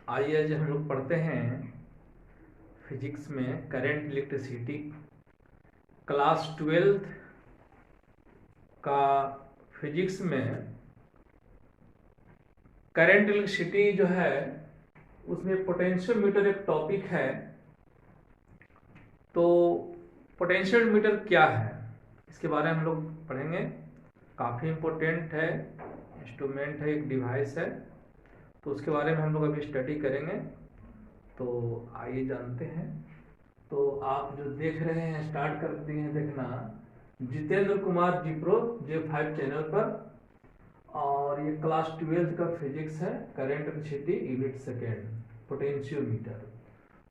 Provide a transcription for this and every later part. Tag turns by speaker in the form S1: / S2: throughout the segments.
S1: आइए आज हम लोग पढ़ते हैं फिजिक्स में करंट इलेक्ट्रिसिटी क्लास 12th का फिजिक्स में करंट इलेक्ट्रिसिटी जो है उसमें पोटेंशियोमीटर एक टॉपिक है। तो पोटेंशियोमीटर क्या है इसके बारे में हम लोग पढ़ेंगे। काफ़ी इम्पोर्टेंट है, इंस्ट्रूमेंट है, एक डिवाइस है, तो उसके बारे में हम लोग अभी स्टडी करेंगे। तो आइए जानते हैं। तो आप जो देख रहे हैं स्टार्ट कर दिए हैं देखना, जितेंद्र कुमार जीप्रो J5 चैनल पर, और ये क्लास 12th का फिजिक्स है, current electricity unit second, potentiometer.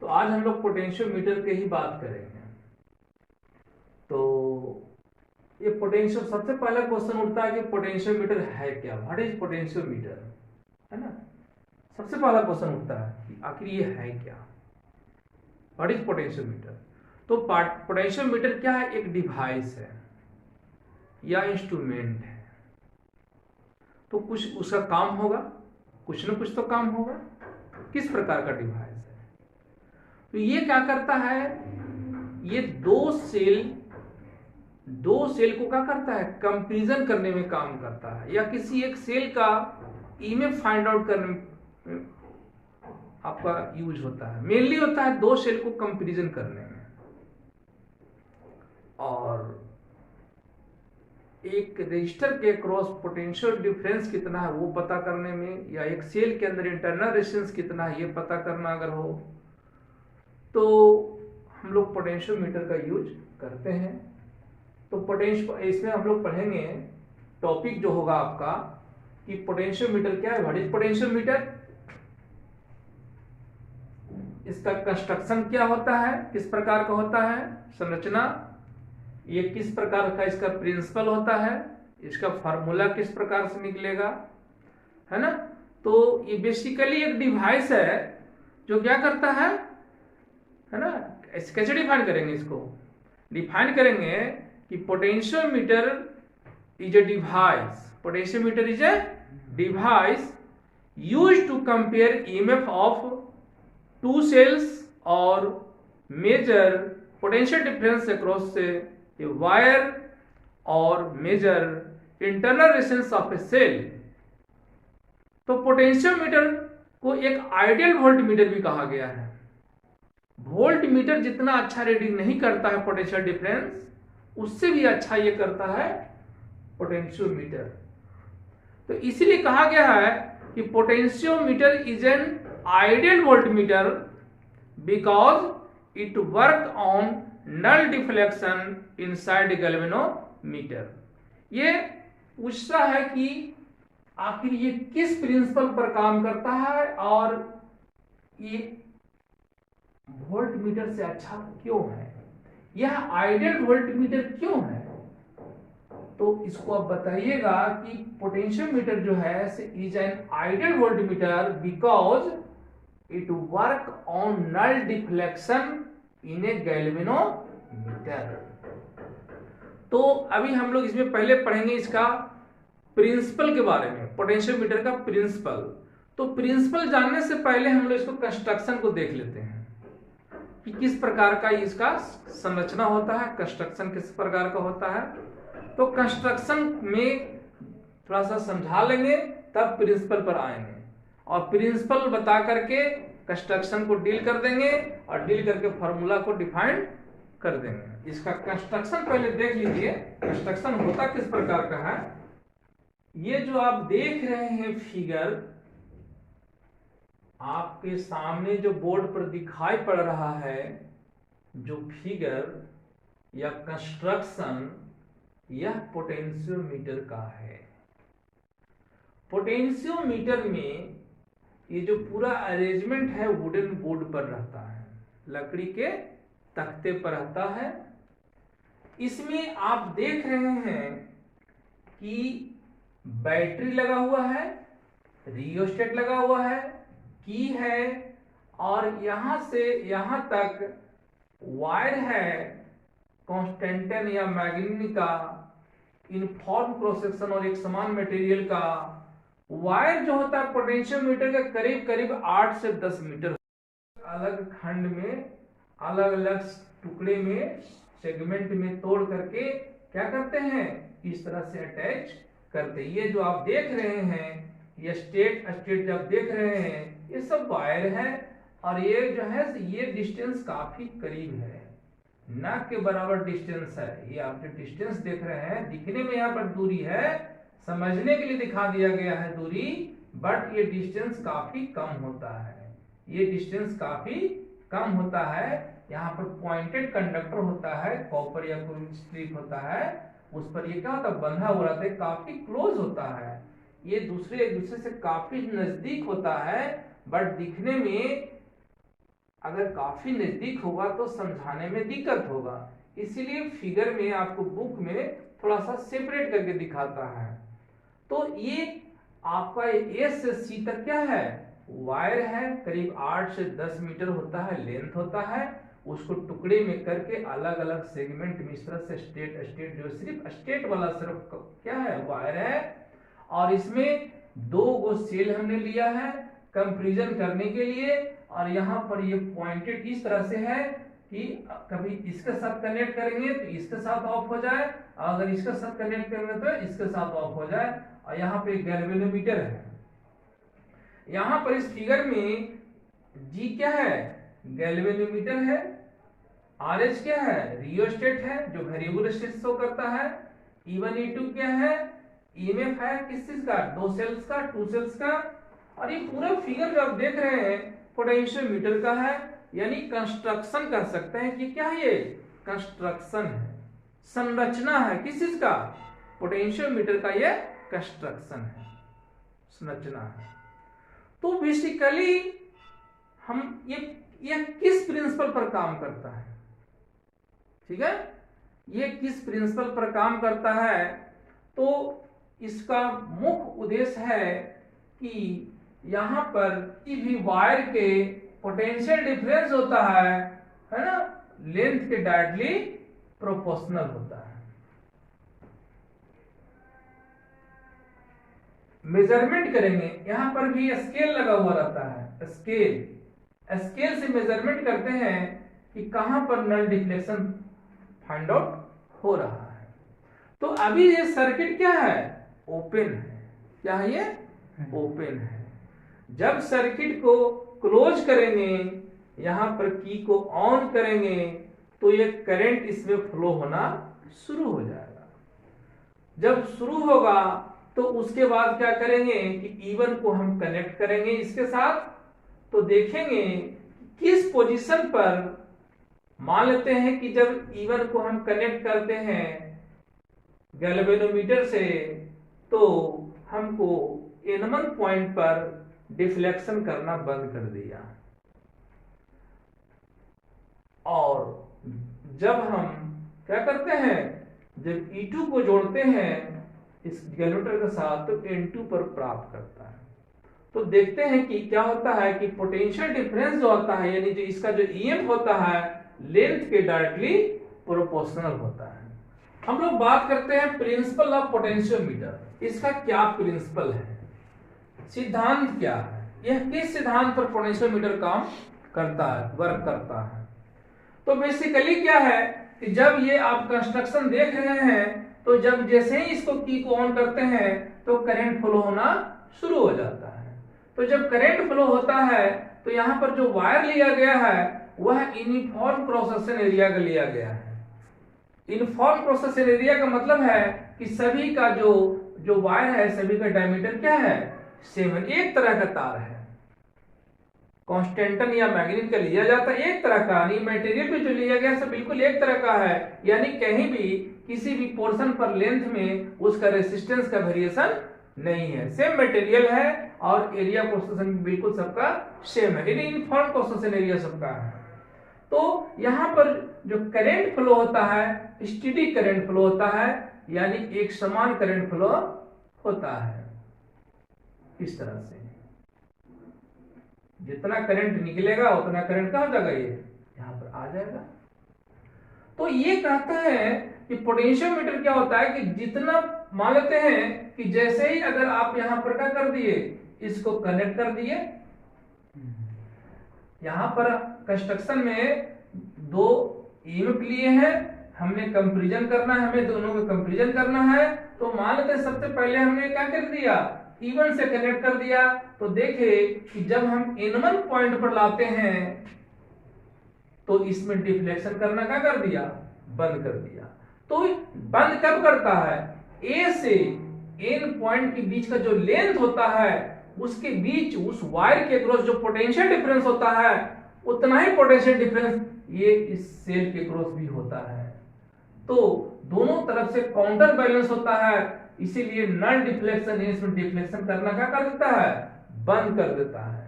S1: तो आज हम लोग पोटेंशियोमीटर की ही बात करेंगे। तो ये पोटेंशियो, सबसे पहला क्वेश्चन उठता है कि पोटेंशियोमीटर है क्या, व्हाट इज पोटेंशियोमीटर, है ना। सबसे पहला क्वेश्चन उठता है कि आखिर ये है क्या, व्हाट इज पोटेंशियोमीटर। तो पोटेंशियोमीटर क्या है, एक डिवाइस है या इंस्ट्रूमेंट है। तो कुछ उसका काम होगा, कुछ न कुछ तो काम होगा। किस प्रकार का डिवाइस है, तो ये क्या करता है, ये दो सेल को क्या करता है, कंपैरिजन करने में काम करता है, या किसी एक सेल का इमेज फाइंड आउट करने में आपका यूज होता है। मेनली होता है दो सेल को कंपैरिजन करने में, और एक रजिस्टर के क्रॉस पोटेंशियल डिफरेंस कितना है वो पता करने में, या एक सेल के अंदर इंटरनल रेजिस्टेंस कितना है ये पता करना अगर हो तो हम लोग पोटेंशियोमीटर का यूज करते हैं। तो इसमें हम लोग पढ़ेंगे, टॉपिक जो होगा आपका कि पोटेंशियोमीटर क्या है, व्हाट इज पोटेंशियोमीटर, इसका कंस्ट्रक्शन क्या होता है, किस प्रकार का होता है, संरचना, ये किस प्रकार का इसका प्रिंसिपल होता है, इसका फार्मूला किस प्रकार से निकलेगा, है ना। तो ये बेसिकली एक डिवाइस है जो क्या करता है ना। कैसे डिफाइन करेंगे इसको, डिफाइन करेंगे कि potentiometer is a device, potentiometer is a device used to compare EMF of two cells और measure potential difference across a wire और measure internal resistance of a cell. तो पोटेंशियोमीटर को एक आइडियल वोल्टमीटर भी कहा गया है। वोल्टमीटर जितना अच्छा रीडिंग नहीं करता है पोटेंशियल डिफरेंस, उससे भी अच्छा ये करता है पोटेंशियोमीटर। तो इसीलिए कहा गया है कि potentiometer is an ideal voltmeter because it work on null deflection inside galvanometer. ये पूछता है कि आखिर ये किस प्रिंसिपल पर काम करता है और ये वोल्टमीटर से अच्छा क्यों है, यह आइडियल वोल्टमीटर क्यों है। तो इसको आप बताइएगा कि पोटेंशियोमीटर जो है is an ideal voltmeter because it work on null deflection in a galvanometer. तो अभी हम लोग इसमें पहले पढ़ेंगे इसका प्रिंसिपल के बारे में, पोटेंशियोमीटर का प्रिंसिपल। तो प्रिंसिपल जानने से पहले हम लोग इसको कंस्ट्रक्शन को देख लेते हैं कि किस प्रकार का इसका संरचना होता है, कंस्ट्रक्शन किस प्रकार का होता है। तो कंस्ट्रक्शन में थोड़ा सा समझा लेंगे तब प्रिंसिपल पर आएंगे, और प्रिंसिपल बता करके कंस्ट्रक्शन को डील कर देंगे, और डील करके फॉर्मूला को डिफाइन कर देंगे। इसका कंस्ट्रक्शन पहले देख लीजिए, कंस्ट्रक्शन होता किस प्रकार का है। ये जो आप देख रहे हैं फिगर आपके सामने जो बोर्ड पर दिखाई पड़ रहा है, जो फिगर या कंस्ट्रक्शन, यह पोटेंशियोमीटर का है। पोटेंशियोमीटर में ये जो पूरा अरेंजमेंट है वुडन बोर्ड पर रहता है, लकड़ी के तख्ते पर रहता है। इसमें आप देख रहे हैं कि बैटरी लगा हुआ है, रियोस्टेट लगा हुआ है, की है, और यहां से यहां तक वायर है, कॉन्स्टेंटन या मैग्नीनी का, यूनिफॉर्म क्रॉस सेक्शन और एक समान मटेरियल का, वायर जो होता है पोटेंशियोमीटर के करीब करीब 8 से 10 मीटर, अलग खंड में, अलग अलग टुकड़े में, सेगमेंट में तोड़ करके क्या करते हैं, इस तरह से अटैच करते हैं। ये जो आप देख रहे हैं, ये स्टेट जब देख रहे हैं, ये सब वायर है, और ये जो है ये डिस्टेंस काफी करीब है, ना के बराबर डिस्टेंस है। ये आप जो डिस्टेंस देख रहे हैं, दिखने में यहाँ पर दूरी है, समझने के लिए दिखा दिया गया है दूरी, बट ये डिस्टेंस काफी कम होता है, ये डिस्टेंस काफी कम होता है। यहाँ पर पॉइंटेड कंडक्टर होता है, कॉपर या कोई स्ट्रिप होता है, उस पर ये क्या होता है, बंधा हुआ रहता है, काफी क्लोज होता है, ये एक दूसरे से काफी नजदीक होता है, बट दिखने में अगर काफी नजदीक होगा तो समझाने में दिक्कत होगा, इसीलिए फिगर में आपको बुक में थोड़ा सा सेपरेट करके दिखाता है। तो ये आपका ए से सी तक क्या है, वायर है, करीब 8 से 10 मीटर होता है, लेंथ होता है, उसको टुकड़े में करके अलग अलग सेगमेंट में इस तरह से स्टेट जो सिर्फ स्टेट वाला सिर्फ क्या है, वायर है, और इसमें 2 गो सेल हमने लिया है कंपैरिजन करने के लिए, और यहाँ पर ये पॉइंटेड इस तरह से है कि कभी इसके साथ कनेक्ट करेंगे तो इसके साथ ऑफ हो जाए, अगर इसके साथ कनेक्ट करेंगे तो इसके साथ ऑफ हो जाए, और यहाँ पे गैल्वेनोमीटर है। यहाँ पर इस फिगर में जी क्या है, गैल्वेनोमीटर है, आर एच क्या है, रियोस्टेट है जो वेरिएबल स्टेट शो करता है, E1 E2 क्या है, ईएमएफ है, किस चीज का, 2 सेल्स का, 2 सेल्स का, और ये पूरा फिगर जो आप देख रहे हैं पोटेंशियोमीटर का है, यानी कंस्ट्रक्शन कर सकते हैं कि क्या है, ये कंस्ट्रक्शन है, संरचना है, किस चीज का, पोटेंशियोमीटर का ये कंस्ट्रक्शन है, संरचना है। तो बेसिकली हम ये किस प्रिंसिपल पर काम करता है, ठीक है, ये किस प्रिंसिपल पर काम करता है, तो इसका मुख्य उद्देश्य है कि यहां पर किसी भी वायर के पोटेंशियल डिफरेंस होता है ना, लेंथ के डायरेक्टली प्रोपोर्शनल होता है। मेजरमेंट करेंगे, यहां पर भी स्केल लगा हुआ रहता है, स्केल से मेजरमेंट करते हैं कि कहां पर नल डिफ्लेक्शन फाइंड आउट हो रहा है। तो अभी ये सर्किट क्या है, ओपन है, क्या है, ये ओपन है। जब सर्किट को क्लोज करेंगे, यहां पर की को ऑन करेंगे, तो ये करंट इसमें फ्लो होना शुरू हो जाएगा। जब शुरू होगा तो उसके बाद क्या करेंगे कि E1 को हम कनेक्ट करेंगे इसके साथ, तो देखेंगे किस पोजीशन पर, मान लेते हैं कि जब E1 को हम कनेक्ट करते हैं गैल्वेनोमीटर से, तो हमको N1 पॉइंट पर डिफ्लेक्शन करना बंद कर दिया, और जब हम क्या करते हैं, जब E2 को जोड़ते हैं इस गैल्वेनोमीटर के साथ, तो N2 पर प्राप्त करता है। तो देखते हैं कि क्या होता है कि पोटेंशियल डिफरेंस जो होता है, यानी जो इसका जो EM होता है, लेंथ के डायरेक्टली प्रोपोर्शनल होता है। हम लोग बात करते हैं प्रिंसिपल ऑफ पोटेंशियोमीटर, इसका क्या प्रिंसिपल है, सिद्धांत क्या है, यह किस सिद्धांत पर पोटेंशियोमीटर काम करता है, वर्क करता है। तो बेसिकली क्या है कि जब ये आप कंस्ट्रक्शन देख रहे हैं, तो जब जैसे ही इसको की को ऑन करते हैं तो करंट फ्लो होना शुरू हो जाता है। तो जब करंट फ्लो होता है तो यहाँ पर जो वायर लिया गया है वह यूनिफॉर्म क्रॉस सेक्शन एरिया का लिया गया है। यूनिफॉर्म क्रॉस सेक्शन एरिया का मतलब है कि सभी का जो वायर है, सभी का डायमीटर क्या है, सेम है, एक तरह का तार है। कॉन्स्टेंटन या मैग्नेट का लिया जाता है एक तरह का, यानी मटेरियल भी जो लिया गया सब बिल्कुल एक तरह का है, यानी कहीं भी किसी भी पोर्शन पर लेंथ में उसका रेसिस्टेंस का वेरिएशन नहीं है, सेम मटेरियल है, और एरिया क्रॉस बिल्कुल सबका सेम है, यूनिफॉर्म क्रॉस एरिया सबका है। तो यहाँ पर जो करंट फ्लो होता है, स्टेडी करंट फ्लो होता है, यानी एक समान करंट फ्लो होता है। इस तरह से जितना करंट निकलेगा उतना करंट कहाँ जाएगा, ये यहाँ पर आ जाएगा। तो ये कहता है कि पोटेंशियोमीटर क्या होता है कि जितना मान लेते हैं कि जैसे ही अगर आप यहां पर क्या कर दिए, इसको कनेक्ट कर दिए, यहां पर कंस्ट्रक्शन में दो ईएमएफ लिए हैं, हमने कंपैरिजन करना है, हमें दोनों का कंपैरिजन करना है। तो मान लेते सबसे पहले हमने क्या कर दिया, E1 से कनेक्ट कर दिया। तो देखे कि जब हम N1 पॉइंट पर लाते हैं तो इसमें डिफ्लेक्शन करना क्या कर दिया, बंद कर दिया। तो बंद कब करता है, A से N पॉइंट के बीच का जो लेंथ होता है उसके बीच उस वायर के क्रॉस जो पोटेंशियल डिफरेंस होता है उतना ही पोटेंशियल डिफरेंस ये इस सेल के क्रॉस भी होता है। तो दोनों तरफ से काउंटर बैलेंस होता है, इसीलिए नल डिफ्लेक्शन इसमें डिफ्लेक्शन करना क्या कर देता है, बंद कर देता है।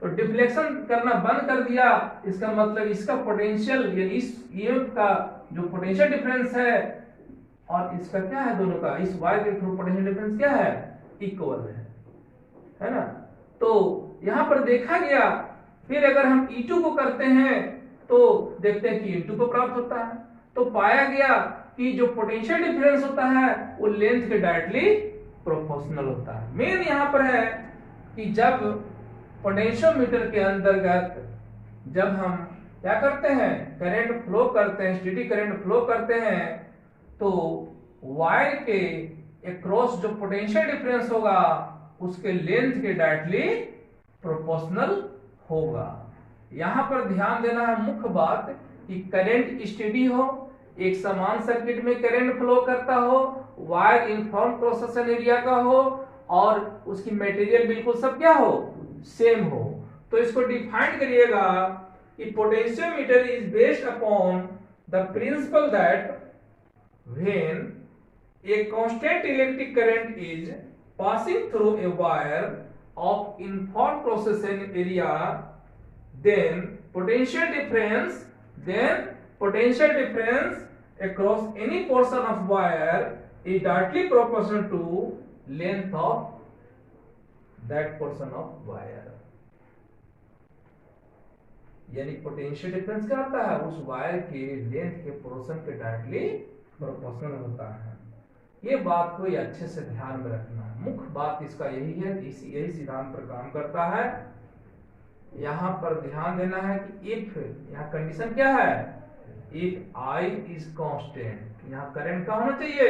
S1: तो डिफ्लेक्शन करना बंद कर दिया, इसका मतलब इसका पोटेंशियल यानी इस ईएमएफ का जो पोटेंशियल डिफरेंस है और इसका क्या है, दोनों का इस वायर के थ्रू पोटेंशियल डिफरेंस क्या है, इक्वल है ना। तो यहां पर देखा गया, फिर अगर हम E2 को करते हैं तो देखते हैं कि E2 को प्राप्त होता है। तो पाया गया कि जो पोटेंशियल डिफरेंस होता है वो लेंथ के डायरेक्टली प्रोपोर्शनल होता है। मेन यहां पर है कि जब पोटेंशियोमीटर के अंतर्गत जब हम क्या करते हैं, करंट फ्लो करते हैं, स्टेडी करंट फ्लो करते हैं, तो वायर के अक्रॉस जो पोटेंशियल डिफरेंस होगा उसके लेंथ के डायरेक्टली प्रोपोर्शनल होगा। यहां पर ध्यान देना है मुख्य बात कि करंट स्टेडी हो, एक समान सर्किट में करंट फ्लो करता हो, wire uniform cross section area का हो और उसकी मटेरियल बिल्कुल सब क्या हो, सेम हो। तो इसको डिफाइन करिएगा कि potentiometer is based upon the principal that when a constant electric current is passing through a wire of uniform cross section area, then potential difference across any portion of wire is directly proportional to length of that portion of wire। यानी potential difference क्या होता है, उस wire के length के portion के directly proportional होता है। ये बात को ये अच्छे से ध्यान में रखना है, मुख्य बात इसका यही है, यही सिद्धांत पर काम करता है। यहां पर ध्यान देना है कि इफ, यहां कंडीशन क्या है, इफ I इज कांस्टेंट, यहां करंट का होना चाहिए,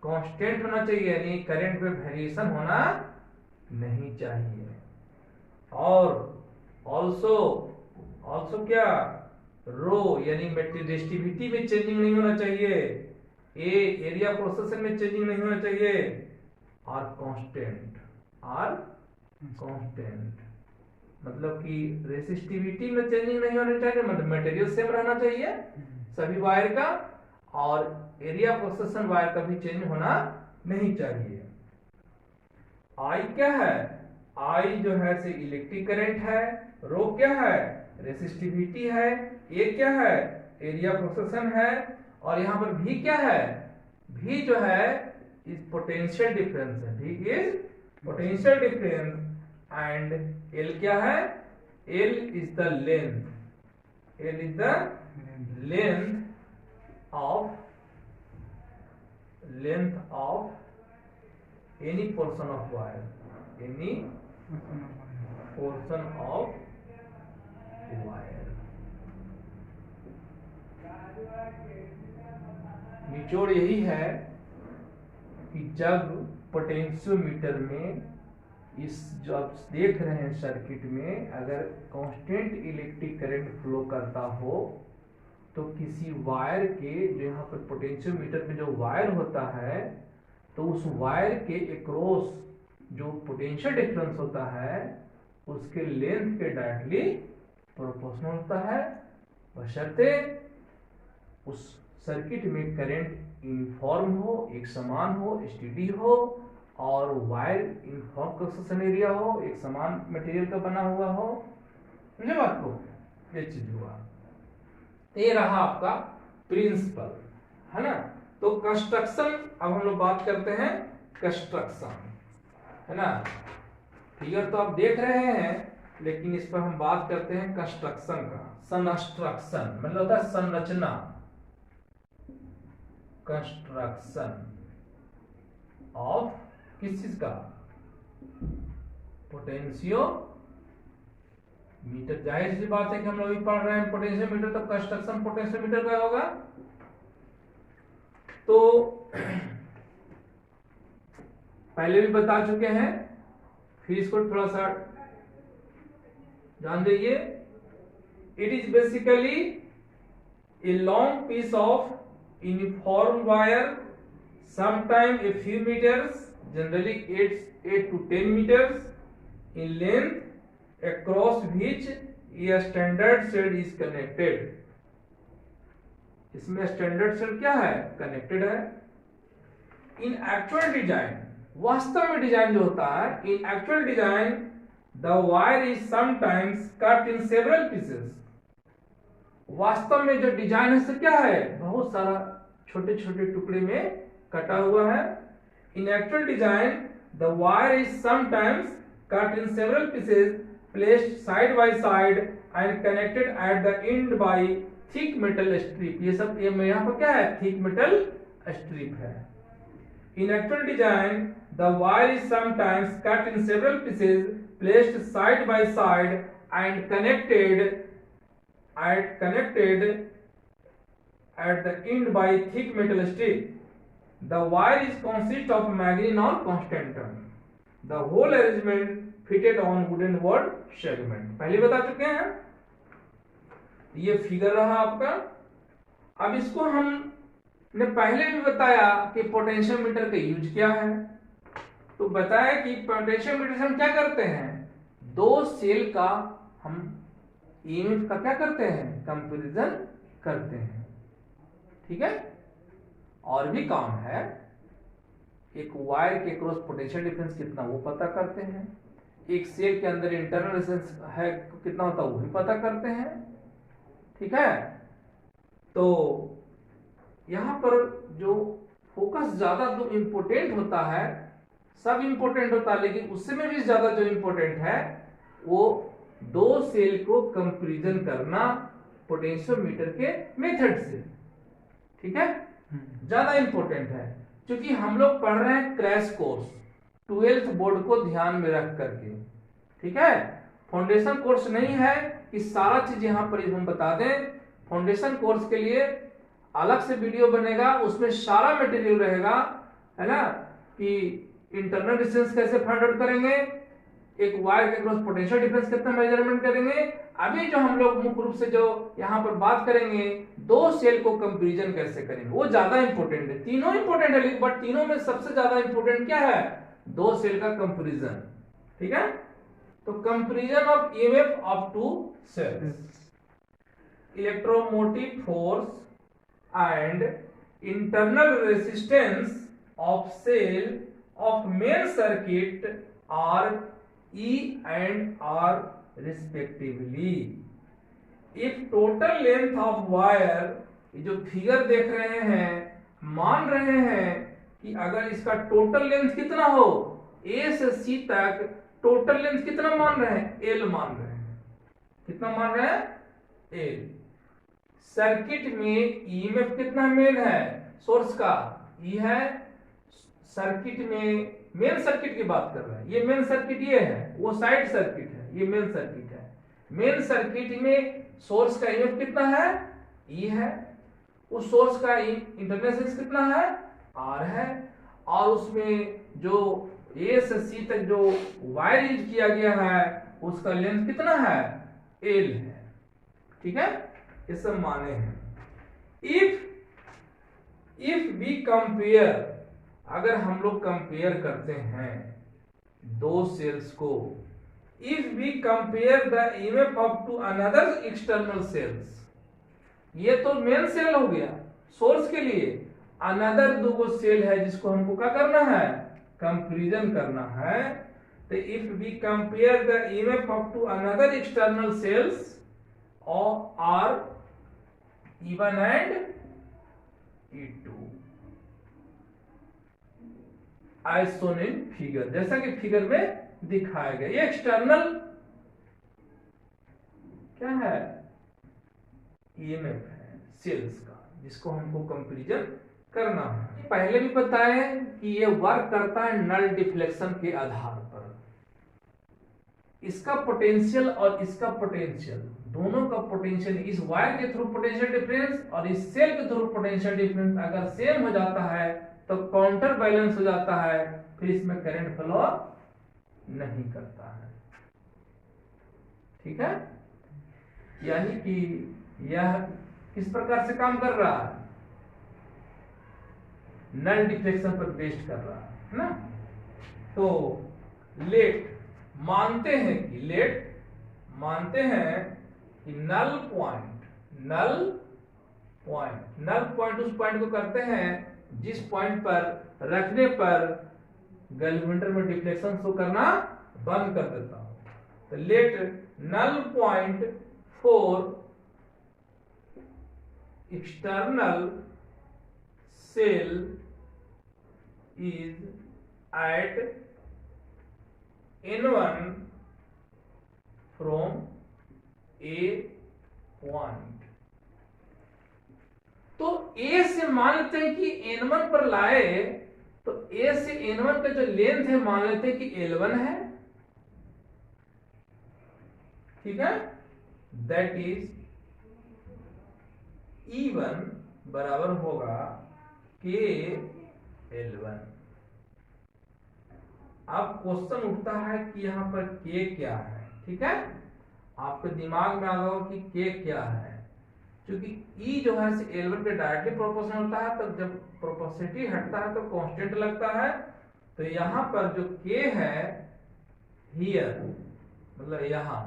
S1: कांस्टेंट होना चाहिए, यानी करंट में वेरिएशन होना नहीं चाहिए। और ऑल्सो क्या, रो यानी रेजिस्टिविटी में चेंजिंग नहीं होना चाहिए, एरिया प्रोसेशन में चेंजिंग नहीं होना चाहिए, और कांस्टेंट मतलब कि रेसिस्टिविटी में चेंजिंग नहीं होना चाहिए, मतलब मटेरियल सेम रहना चाहिए सभी वायर का, और एरिया प्रोसेशन वायर का भी चेंज होना नहीं चाहिए। आई क्या है, आई जो है से इलेक्ट्रिक करंट है, रो क्या है, रेसिस्टिविटी है, ए क्या है, एरिया प्रोसेशन है, और यहां पर भी क्या है, भी जो है इस पोटेंशियल डिफरेंस है, भी is potential difference, and L क्या है, L is the length, L is the length of any portion of wire, any portion of wire. निचोड़ यही है कि जब पोटेंशियोमीटर में इस जो आप देख रहे हैं सर्किट में अगर कांस्टेंट इलेक्ट्रिक करंट फ्लो करता हो तो किसी वायर के जो यहाँ पर पोटेंशियोमीटर में जो वायर होता है तो उस वायर के अक्रॉस जो पोटेंशियल डिफरेंस होता है उसके लेंथ के डायरेक्टली प्रोपोर्शनल होता है, बशर्ते उस सर्किट में करंट यूनिफॉर्म हो, एक समान हो, स्टेडी हो, और wire uniform cross section area हो, एक समान मटेरियल का बना हुआ हो। समझे बात को, ये चीज हुआ। ये रहा आपका प्रिंसिपल, है ना। तो कंस्ट्रक्शन, अब हम लोग बात करते हैं कंस्ट्रक्शन, है ना। फिगर तो आप देख रहे हैं लेकिन इस पर हम बात करते हैं कंस्ट्रक्शन का। संस्ट्रक्शन मतलब होता है संरचना, कंस्ट्रक्शन। ऑफ किस चीज का, पोटेंशियोमीटर। जाहिर सी बात है कि हम लोग अभी पढ़ रहे हैं पोटेंशियोमीटर, तो कंस्ट्रक्शन पोटेंशियोमीटर का होगा। तो पहले भी बता चुके हैं, फिर इसको थोड़ा सा ध्यान दीजिए। It is basically a long piece of uniform wire, sometime a few meters, generally 8 to 10 meters in length, across which a standard cell is connected। इसमें स्टैंडर्ड सेल क्या है, कनेक्टेड है। इन एक्चुअल डिजाइन, वास्तव में design जो होता है, in actual design the wire is sometimes cut in several pieces. वास्तव में जो डिजाइन है क्या है, बहुत सारा छोटे छोटे टुकड़े में कटा हुआ है। In actual design the wire is sometimes cut in several pieces, placed side by side and connected at the end by thick metal strip. ये सब ये यहाँ पर क्या है, थिक मेटल स्ट्रिप है। In actual design the wire is sometimes cut in several pieces, placed side by side and connected at the end by thick metal strip. The wire is consist of magazine or constantum. The whole arrangement fitted on wooden word segment. पहले बता चुके हैं, ये figure रहा आपका। अब इसको हमने पहले भी बताया कि पोटेंशियोमीटर का यूज क्या है। तो बताया कि पोटेंशियोमीटर से हम क्या करते हैं, दो सेल का हम ईएमएफ का क्या करते हैं, कंपैरिजन करते हैं। ठीक है, और भी काम है, एक वायर के क्रॉस पोटेंशियल डिफरेंस कितना वो पता करते हैं, एक सेल के अंदर इंटरनल रेजिस्टेंस है कितना होता है वो भी पता करते हैं। ठीक है, तो यहां पर जो फोकस ज्यादा जो इंपॉर्टेंट होता है, सब इंपॉर्टेंट होता है, लेकिन उससे में भी ज्यादा जो इंपॉर्टेंट है वो दो सेल को कंपैरिजन करना पोटेंशियोमीटर के मेथड से। ठीक है, ज्यादा इंपॉर्टेंट है, क्योंकि हम लोग पढ़ रहे हैं क्रैश कोर्स 12th बोर्ड को ध्यान में रख करके। ठीक है, फाउंडेशन कोर्स नहीं है कि सारा चीज यहां पर हम बता दें। फाउंडेशन कोर्स के लिए अलग से वीडियो बनेगा, उसमें सारा मटेरियल रहेगा, है ना, कि इंटरनल रेजिस्टेंस कैसे फाइंड आउट करेंगे, एक वायर के क्रॉस पोटेंशियल डिफरेंस कितना मेजरमेंट करेंगे। अभी जो हम लोग मुख्य रूप से जो यहाँ पर बात करेंगे, दो सेल को कंपैरिजन कैसे करेंगे, वो ज्यादा इंपॉर्टेंट है। तीनों इंपॉर्टेंट है, बट तीनों में सबसे ज्यादा इंपॉर्टेंट क्या है, दो सेल का कंपैरिजन। ठीक है, तो comparison of EMF of two cells, electromotive force and internal resistance of cell of main circuit are E and R respectively. If total length of wire, जो फिगर देख रहे हैं, मान रहे हैं कि अगर इसका टोटल लेंथ कितना हो, A से C तक टोटल लेंथ कितना मान रहे हैं, L मान रहे हैं। कितना मान रहे हैं, L। सर्किट में ईएमएफ कितना मेन है, सोर्स का E है। सर्किट में मेन सर्किट की बात कर रहे हैं, ये मेन सर्किट ये है, वो साइड सर्किट है, ये मेन सर्किट है। मेन सर्किट में सोर्स का ईएमएफ कितना है, E है। उस सोर्स का इंटरनल रेजिस्टेंस कितना है, R है। और उसमें जो A से C तक जो वायर यूज किया गया है उसका लेंथ कितना है, L है। ठीक है, ये सब माने हैं। इफ वी कंपेयर, अगर हम लोग कंपेयर करते हैं दो सेल्स को, if we compare the EMF of two another external cells, ये तो मेन सेल हो गया सोर्स के लिए, अनदर दो सेल है जिसको हमको क्या करना है, कंपैरिजन करना है। तो if we compare the EMF of two another external cells are E1 and E2 as shown in figure, जैसा कि फिगर में दिखाया गया। ये एक्सटर्नल क्या है, ईएमएफ है सेल्स का, जिसको हमको कंपैरिजन करना है। पहले भी बताए कि ये वर्क करता है नल डिफ्लेक्शन के आधार पर। इसका पोटेंशियल और इसका पोटेंशियल, दोनों का पोटेंशियल, इस वायर के थ्रू पोटेंशियल डिफरेंस और इस सेल के थ्रू पोटेंशियल डिफरेंस अगर सेम हो जाता है तो काउंटर बैलेंस हो जाता है, फिर इसमें करंट फ्लो नहीं करता है। ठीक है, यानी कि यह किस प्रकार से काम कर रहा है, नल डिफ्लेक्शन पर बेस्ड कर रहा है ना। तो लेट मानते हैं कि नल पॉइंट उस पॉइंट को करते हैं जिस पॉइंट पर रखने पर गैल्वेनोमीटर में डिफ्लेक्शन शो करना बंद कर देता हूं। तो let null point for external cell is at n1 from a point। तो a से मान लेते हैं कि n1 पर लाए, तो a से n1 का जो लेंथ है मान लेते हैं कि l1 है। ठीक है, दैट इज E1 बराबर होगा k L1। अब क्वेश्चन उठता है कि यहां पर K क्या है। ठीक है, आपके दिमाग में आ गया कि K क्या है, क्योंकि E जो है L1 के डायरेक्टली प्रोपोर्शनल होता है, तो जब प्रोपोर्शनलिटी हटता है तो कांस्टेंट लगता है। तो यहां पर जो K है हियर, मतलब यहां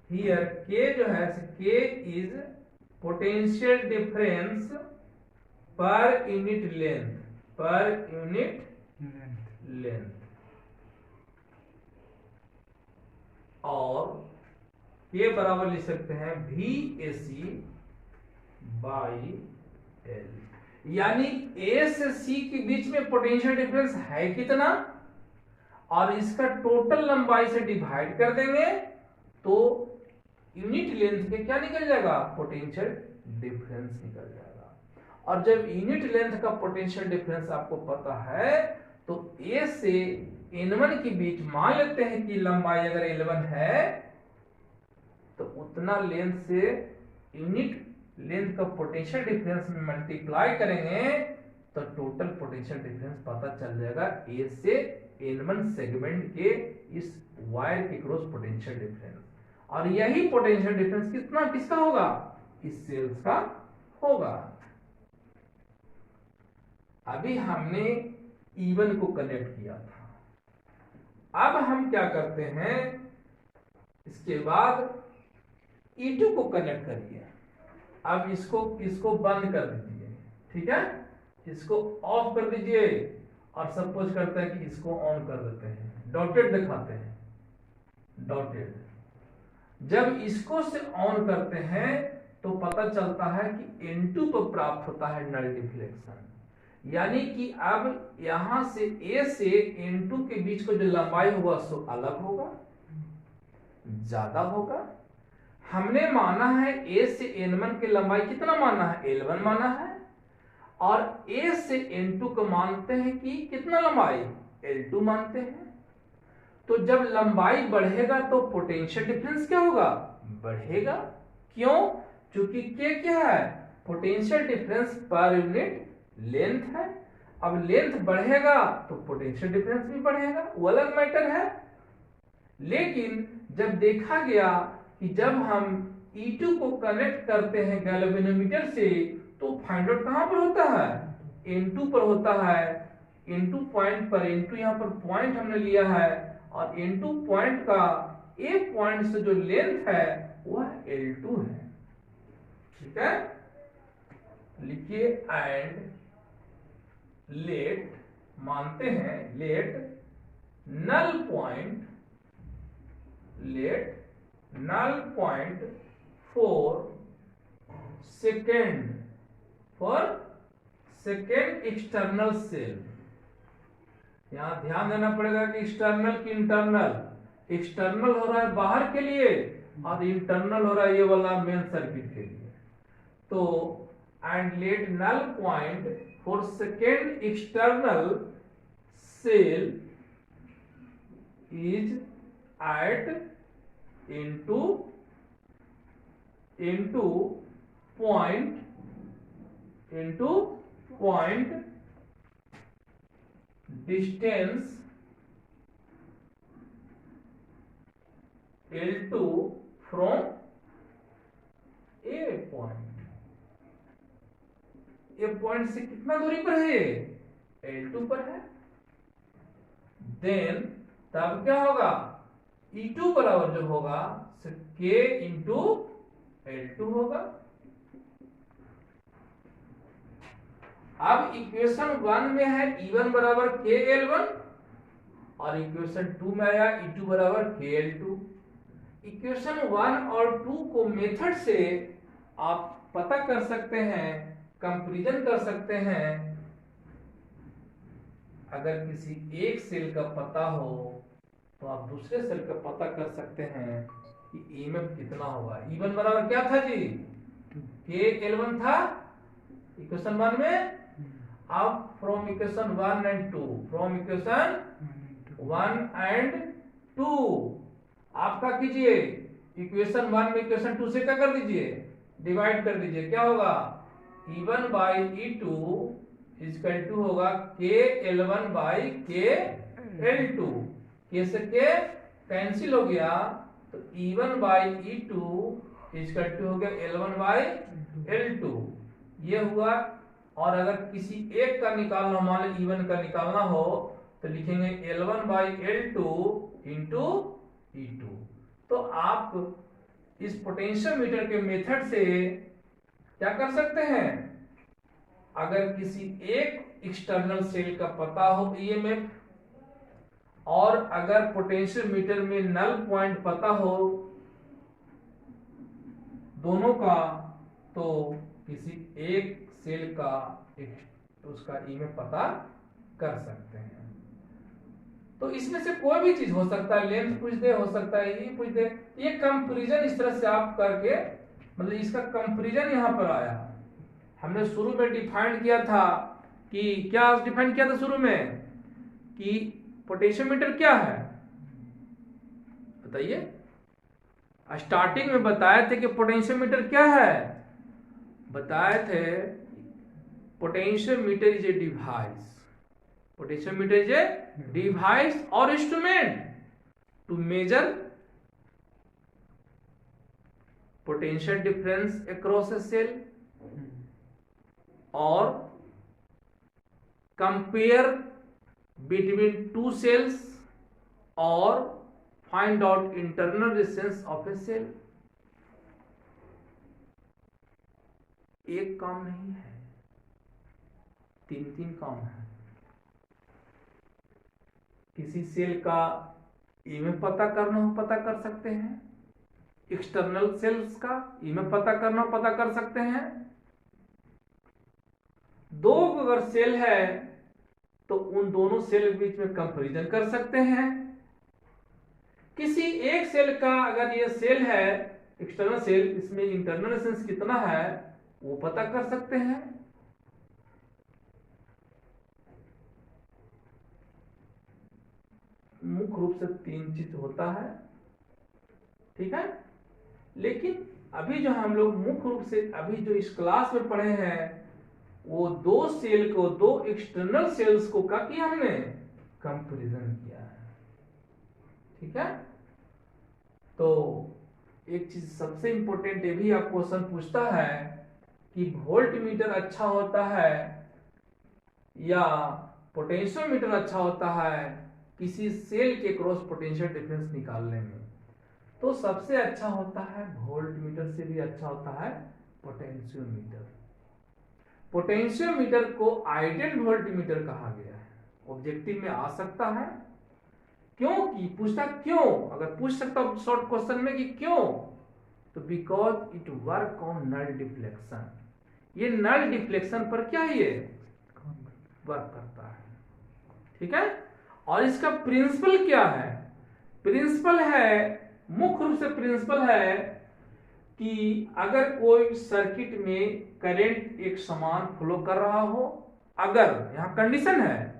S1: हियर K जो है K is potential difference per unit length और ये बराबर लिख सकते हैं VAC बाई L। यानी A से C के बीच में पोटेंशियल डिफरेंस है कितना, और इसका टोटल लंबाई से डिवाइड कर देंगे तो यूनिट लेंथ के क्या निकल जाएगा, पोटेंशियल डिफरेंस निकल जाएगा। और जब यूनिट लेंथ का पोटेंशियल डिफरेंस आपको पता है तो A से N1 के बीच मान लेते हैं कि लंबाई अगर L1 है तो उतना लेंथ से यूनिट लेंथ का पोटेंशियल डिफरेंस में मल्टीप्लाई करेंगे तो टोटल पोटेंशियल डिफरेंस पता चल जाएगा A से N1 सेगमेंट के इस वायर के क्रॉस पोटेंशियल डिफरेंस। और यही पोटेंशियल डिफरेंस किसका होगा, इस सेल्स का होगा। अभी हमने E1 को कनेक्ट किया था, अब हम क्या करते हैं, इसके बाद E2 को कनेक्ट करिए। अब इसको बंद कर दीजिए। ठीक है, इसको ऑफ कर दीजिए और सपोज करते हैं कि इसको ऑन कर देते हैं, डॉटेड दिखाते हैं, डॉटेड। जब इसको से ऑन करते हैं तो पता चलता है कि N2 पर प्राप्त होता है नल डिफ्लेक्शन। यानी कि अब यहां से A से N2 के बीच को जो लंबाई होगा सो अलग होगा, ज्यादा होगा। हमने माना है A से N1 की लंबाई कितना माना है, L1 माना है, और A से N2 को मानते हैं कि कितना लंबाई, L2 मानते हैं। तो जब लंबाई बढ़ेगा तो पोटेंशियल डिफरेंस क्या होगा, बढ़ेगा। क्यों, क्योंकि K क्या है, potential difference per unit length है। अब लेंथ बढ़ेगा तो पोटेंशियल डिफरेंस भी बढ़ेगा, वो अलग मैटर है। लेकिन जब देखा गया कि जब हम E2 को कनेक्ट करते हैं गैल्वेनोमीटर से तो फाइंड आउट कहां पर होता है, N2 पर होता है। N2 पॉइंट पर, N2 यहां पर पॉइंट हमने लिया है, और N2 पॉइंट का A पॉइंट से जो लेंथ है वह L2 है। ठीक है, लिखिए एंड लेट, मानते हैं let null point for second external cell. यहां ध्यान देना पड़ेगा कि एक्सटर्नल की इंटरनल, एक्सटर्नल हो रहा है बाहर के लिए और इंटरनल हो रहा है ये वाला मेन सर्किट के लिए। तो and let null point for second external cell is at into point distance L2 from A point। A point से कितना दूरी पर है? L2 पर है। देन तब क्या होगा? E2 बराबर जो होगा K इंटू L2 होगा। अब इक्वेशन 1 में है E1 बराबर K L1 और इक्वेशन 2 में आया E2 बराबर K L2। इक्वेशन 1 और 2 को मेथड से आप पता कर सकते हैं, कंपैरिजन कर सकते हैं। अगर किसी एक सेल का पता हो तो आप दूसरे सेल का पता कर सकते हैं कि ईएमएफ कितना होगा। E1 बराबर क्या था जी? K L1 था इक्वेशन 1 में। अब from equation 1 and 2, from equation 1 and 2 आप क्या कीजिए? इक्वेशन 1 में इक्वेशन 2 से क्या कर दीजिए? डिवाइड कर दीजिए। क्या होगा? E1 by E2 equal to होगा K L1 by K L2। K से K कैंसिल हो गया तो E1 by E2 equal to हो गया L1 बाई L2। ये हुआ। और अगर किसी एक का निकालना, मान लो E1 का निकालना हो तो लिखेंगे L1 by L2 into E2। तो आप इस पोटेंशियोमीटर के मेथड से क्या कर सकते हैं? अगर किसी एक एक्सटर्नल सेल का पता हो ईएमएफ और अगर पोटेंशियोमीटर में नल पॉइंट पता हो दोनों का, तो किसी एक सेल का उसका ईएमएफ पता कर सकते हैं। तो इसमें से कोई भी चीज हो सकता है, लेंथ पूछ दे, हो सकता है ये पूछ दे। ये कंपैरिजन इस तरह से आप करके, मतलब इसका कंपैरिजन यहां पर आया। हमने शुरू में डिफाइन किया था कि क्या डिफाइन किया था शुरू में कि पोटेंशियोमीटर क्या है, बताइए। स्टार्टिंग में बताए थे कि पोटेंशियोमीटर क्या है, बताए थे potentiometer is a device. Potentiometer is a device or instrument to measure potential difference across a cell or compare between two cells or find out internal resistance of a cell। एक काम नहीं है, तीन काम है। किसी सेल का EMF पता करना हो पता कर सकते हैं, एक्सटर्नल सेल्स का ईएमएफ पता करना हो पता कर सकते हैं। दो अगर सेल है तो उन दोनों सेल के बीच में कंपैरिजन कर सकते हैं। किसी एक सेल का अगर ये सेल है एक्सटर्नल सेल, इसमें इंटरनल रेजिस्टेंस कितना है वो पता कर सकते हैं। मुख्य रूप से तीन चीज होता है, ठीक है। लेकिन अभी जो हम लोग मुख्य रूप से अभी जो इस क्लास में पढ़े हैं वो दो सेल को, दो एक्सटर्नल सेल्स को क्या किया हमने? कंपैरिजन किया है, ठीक है। तो एक चीज सबसे इंपॉर्टेंट ये भी आप क्वेश्चन पूछता है कि वोल्टमीटर अच्छा होता है या पोटेंशियोमीटर अच्छा होता है किसी सेल के क्रॉस पोटेंशियल डिफरेंस निकालने में। तो सबसे अच्छा होता है वोल्टमीटर से भी अच्छा होता है पोटेंशियोमीटर। पोटेंशियोमीटर को आइडियल वोल्टमीटर कहा गया है, ऑब्जेक्टिव में आ सकता है। क्योंकि पूछता क्यों, अगर पूछ सकता शॉर्ट क्वेश्चन में कि क्यों, तो because it work on null deflection. ये नल डिफ्लेक्शन पर क्या ये वर्क करता है, ठीक है। और इसका प्रिंसिपल क्या है? प्रिंसिपल है, मुख्य रूप से प्रिंसिपल है कि अगर कोई सर्किट में करंट एक समान फ्लो कर रहा हो, अगर यहाँ कंडीशन है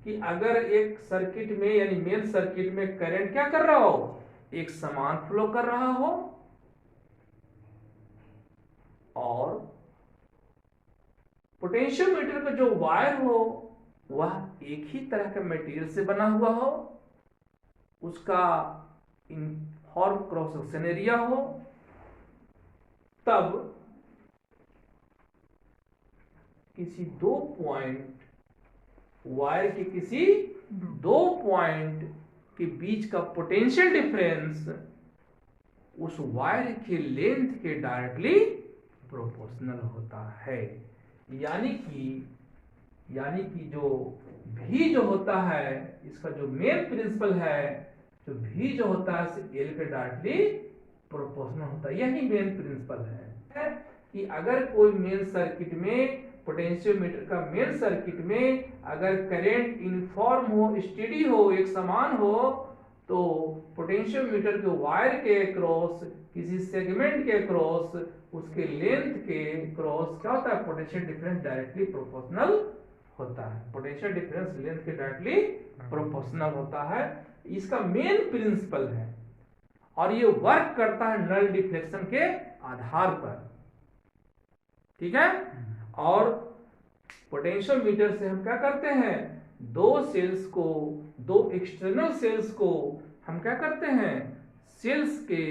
S1: कि अगर एक सर्किट में यानी मेन सर्किट में करंट क्या कर रहा हो, एक समान फ्लो कर रहा हो, और पोटेंशियोमीटर का जो वायर हो वह एक ही तरह के मटेरियल से बना हुआ हो, उसका यूनिफॉर्म क्रॉस सेक्शन एरिया हो, तब किसी दो पॉइंट वायर के किसी दो पॉइंट के बीच का पोटेंशियल डिफरेंस उस वायर के लेंथ के डायरेक्टली प्रोपोर्शनल होता है। यानी कि जो भी जो होता है, इसका जो मेन प्रिंसिपल है, जो भी जो होता है एल के डायरेक्टली प्रोपोर्शनल होता है। यही मेन प्रिंसिपल है कि अगर कोई मेन सर्किट में पोटेंशियोमीटर का मेन सर्किट में अगर करंट यूनिफॉर्म हो, स्टेडी हो, एक समान हो, तो पोटेंशियोमीटर के वायर के क्रॉस किसी सेगमेंट के क्रॉस उसके लेंथ के क्रॉस क्या होता है, पोटेंशियल डिफरेंस डायरेक्टली प्रोपोर्शनल होता है। पोटेंशियल डिफरेंस लेंथ के डायरेक्टली प्रोपोर्शनल होता है। इसका मेन प्रिंसिपल है और ये वर्क करता है नल डिफ्लेक्शन के आधार पर, ठीक है। और पोटेंशियोमीटर से हम क्या करते हैं, दो सेल्स को, दो एक्सटर्नल सेल्स को हम क्या करते हैं, सेल्स के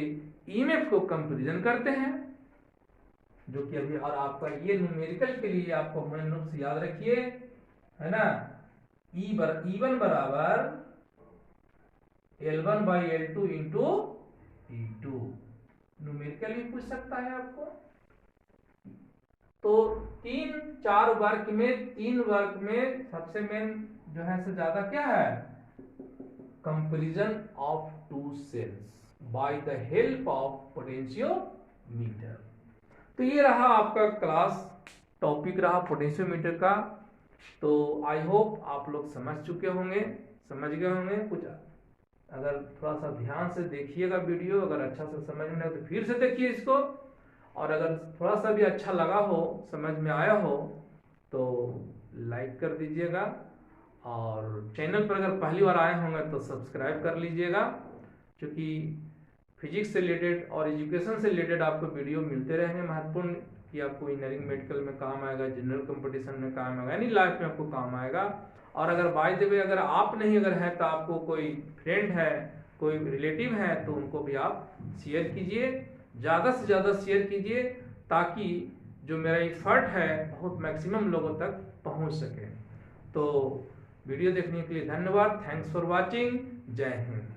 S1: ईएमएफ को कंपैरिजन करते हैं, जो कि अभी और आपका ये न्यूमेरिकल के लिए आपको मेन रूप से याद रखिए, है ना। E1 बराबर L1/L2 इंटू E2, न्यूमेरिकल भी पूछ सकता है आपको। तो 3-4 वर्क में, 3 वर्क में सबसे मेन जो है से ज्यादा क्या है, comparison of two cells by the help of potentiometer. तो ये रहा आपका क्लास टॉपिक रहा पोटेंशियोमीटर का। तो आई होप आप लोग समझ चुके होंगे, समझ गए होंगे। कुछ अगर थोड़ा सा ध्यान से देखिएगा वीडियो, अगर अच्छा से समझ में तो फिर से देखिए इसको, और अगर थोड़ा सा भी अच्छा लगा हो, समझ में आया हो, तो लाइक कर दीजिएगा, और चैनल पर अगर पहली बार आए होंगे तो सब्सक्राइब कर लीजिएगा, क्योंकि फिजिक्स से रिलेटेड और एजुकेशन से रिलेटेड आपको वीडियो मिलते रहेंगे महत्वपूर्ण, कि आपको इंजीनियरिंग मेडिकल में काम आएगा, जनरल कंपटीशन में काम आएगा, यानी लाइफ में आपको काम आएगा। और अगर बाय द वे अगर आप नहीं अगर है तो आपको कोई फ्रेंड है, कोई रिलेटिव है, तो उनको भी आप शेयर कीजिए, ज़्यादा से ज़्यादा शेयर कीजिए, ताकि जो मेरा एफर्ट है बहुत मैक्सिमम लोगों तक पहुंच सके। तो वीडियो देखने के लिए धन्यवाद, थैंक्स फॉर वॉचिंग, जय हिंद।